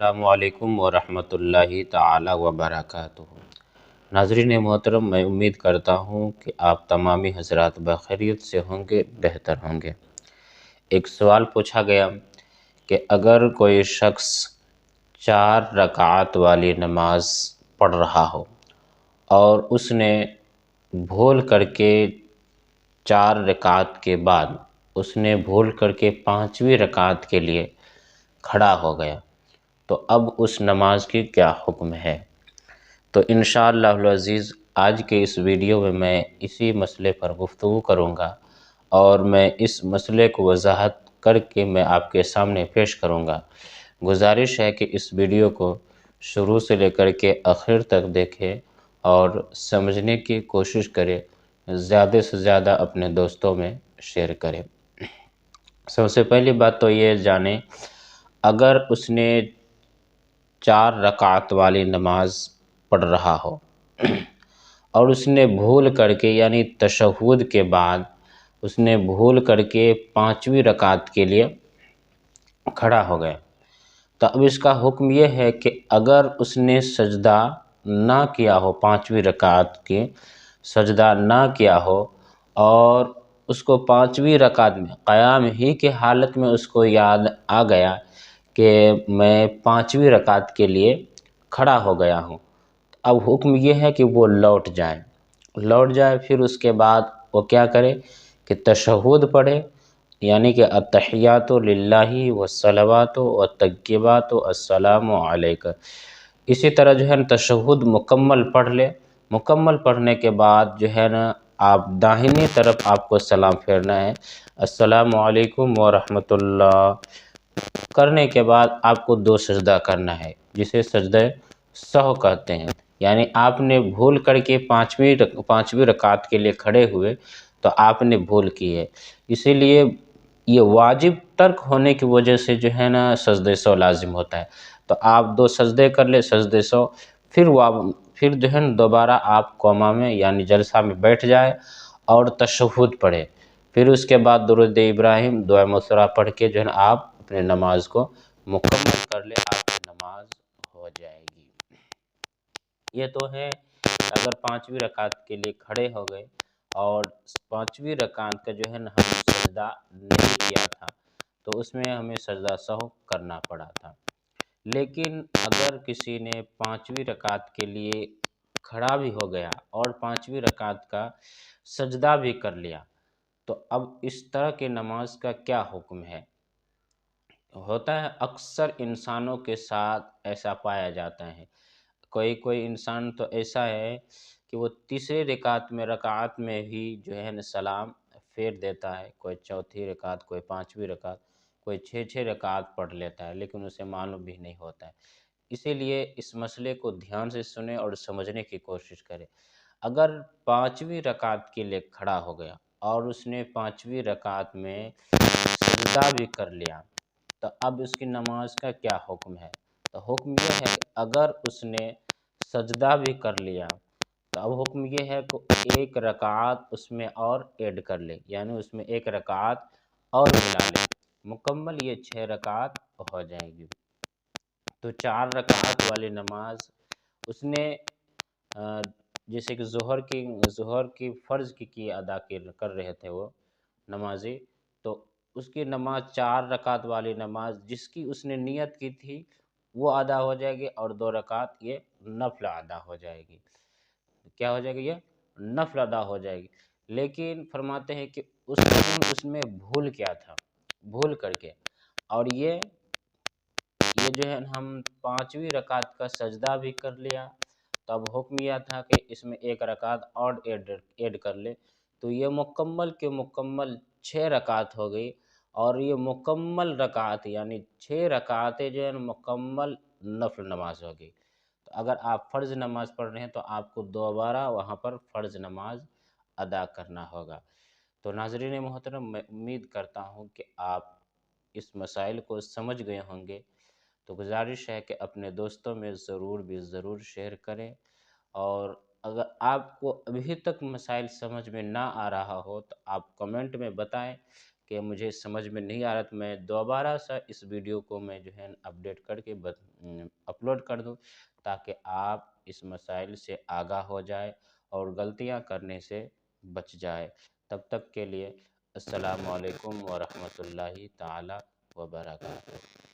السلام علیکم ورحمۃ اللہ تعالی وبرکاتہ۔ ناظرین محترم، میں امید کرتا ہوں کہ آپ تمامی حضرات بخیریت سے ہوں گے، بہتر ہوں گے۔ ایک سوال پوچھا گیا کہ اگر کوئی شخص 4 رکعات والی نماز پڑھ رہا ہو اور اس نے بھول کر کے 4 رکعات کے بعد اس نے بھول کر کے 5ویں رکعت کے لیے کھڑا ہو گیا تو اب اس نماز کی کیا حکم ہے؟ تو انشاءاللہ العزیز آج کے اس ویڈیو میں اسی مسئلے پر گفتگو کروں گا اور میں اس مسئلے کو وضاحت کر کے میں آپ کے سامنے پیش کروں گا۔ گزارش ہے کہ اس ویڈیو کو شروع سے لے کر کے آخر تک دیکھیں اور سمجھنے کی کوشش کریں، زیادہ سے زیادہ اپنے دوستوں میں شیئر کریں۔ سب سے پہلی بات تو یہ جانیں، اگر اس نے 4 رکعت والی نماز پڑھ رہا ہو اور اس نے بھول کر کے یعنی تشہد کے بعد اس نے بھول کر کے 5ویں رکعت کے لیے کھڑا ہو گیا تو اب اس کا حکم یہ ہے کہ اگر اس نے سجدہ نہ کیا ہو، 5ویں رکعت کی سجدہ نہ کیا ہو اور اس کو 5ویں رکعت میں قیام ہی کی حالت میں اس کو یاد آ گیا کہ میں 5ویں رکعت کے لیے کھڑا ہو گیا ہوں، اب حکم یہ ہے کہ وہ لوٹ جائے، پھر اس کے بعد وہ کیا کرے کہ تشہد پڑھے، یعنی کہ التحیات للہ والصلوات والطیبات السلام علیک۔ اسی طرح جو ہے نا تشہد مکمل پڑھ لے، مکمل پڑھنے کے بعد جو ہے نا آپ داہنی طرف آپ کو سلام پھیرنا ہے، السلام علیکم ورحمۃ اللہ کرنے کے بعد آپ کو 2 سجدہ کرنا ہے، جسے سجدہ سہو کہتے ہیں۔ یعنی آپ نے بھول کر کے 5ویں رکعت کے لیے کھڑے ہوئے تو آپ نے بھول کی ہے، اسی لیے یہ واجب ترک ہونے کی وجہ سے جو ہے نا سجدہ سہو لازم ہوتا ہے، تو آپ 2 سجدے کر لیں سجدہ سہو، پھر جو ہے نا دوبارہ آپ قوما میں یعنی جلسہ میں بیٹھ جائے اور تشہد پڑھے، پھر اس کے بعد درود ابراہیم دعا مصورہ پڑھ کے جو ہے نا آپ اپنے نماز کو مکمل کر لے، آپ کی نماز ہو جائے گی۔ یہ تو ہے اگر 5ویں رکعت کے لیے کھڑے ہو گئے اور 5ویں رکعت کا جو ہے نا ہم سجدہ نہیں کیا تھا تو اس میں ہمیں سجدہ سہو کرنا پڑا تھا، لیکن اگر کسی نے 5ویں رکعت کے لیے کھڑا بھی ہو گیا اور 5ویں رکعت کا سجدہ بھی کر لیا تو اب اس طرح کی نماز کا کیا حکم ہے؟ ہوتا ہے اکثر انسانوں کے ساتھ ایسا پایا جاتا ہے، کوئی انسان تو ایسا ہے کہ وہ تیسرے رکعت میں بھی جو ہے نا سلام پھیر دیتا ہے، کوئی 4تھی رکعت، کوئی 5ویں رکعت، کوئی 6 رکعت پڑھ لیتا ہے لیکن اسے معلوم بھی نہیں ہوتا ہے۔ اسی لیے اس مسئلے کو دھیان سے سنیں اور سمجھنے کی کوشش کریں۔ اگر 5ویں رکعت کے لیے کھڑا ہو گیا اور اس نے 5ویں رکعت میں سجدہ بھی کر لیا تو اب اس کی نماز کا کیا حکم ہے؟ تو حکم یہ ہے کہ اگر اس نے سجدہ بھی کر لیا تو اب حکم یہ ہے کہ 1 رکعت اس میں اور ایڈ کر لے، یعنی اس میں 1 رکعت اور ملا لے، مکمل یہ 6 رکعت ہو جائے گی۔ تو 4 رکعت والی نماز اس نے جیسے کہ ظہر کی فرض کی ادا کر رہے تھے وہ نمازی، تو اس کی نماز 4 رکعت والی نماز جس کی اس نے نیت کی تھی وہ ادا ہو جائے گی اور 2 رکعت یہ نفل ادا ہو جائے گی۔ کیا ہو جائے گی؟ یہ نفل ادا ہو جائے گی، لیکن فرماتے ہیں کہ اس میں بھول کیا تھا، بھول کر کے، اور یہ جو ہے ہم 5ویں رکعت کا سجدہ بھی کر لیا تو اب حکم یہ تھا کہ اس میں 1 رکعت اور ایڈ کر لے تو یہ مکمل کے مکمل 6 رکعت ہو گئی، اور یہ مکمل رکعت یعنی 6 رکعتیں جو ہے مکمل نفل نماز ہوگی۔ تو اگر آپ فرض نماز پڑھ رہے ہیں تو آپ کو دوبارہ وہاں پر فرض نماز ادا کرنا ہوگا۔ تو ناظرین محترم، میں امید کرتا ہوں کہ آپ اس مسائل کو سمجھ گئے ہوں گے، تو گزارش ہے کہ اپنے دوستوں میں ضرور شیئر کریں، اور اگر آپ کو ابھی تک مسائل سمجھ میں نہ آ رہا ہو تو آپ کمنٹ میں بتائیں کہ کہ مجھے سمجھ میں نہیں آ رہا، تو میں دوبارہ سا اس ویڈیو کو میں جو ہے اپڈیٹ کر کے اپلوڈ کر دوں، تاکہ آپ اس مسائل سے آگاہ ہو جائے اور غلطیاں کرنے سے بچ جائے۔ تب تک کے لیے السلام علیکم ورحمۃ اللہ تعالی وبرکاتہ۔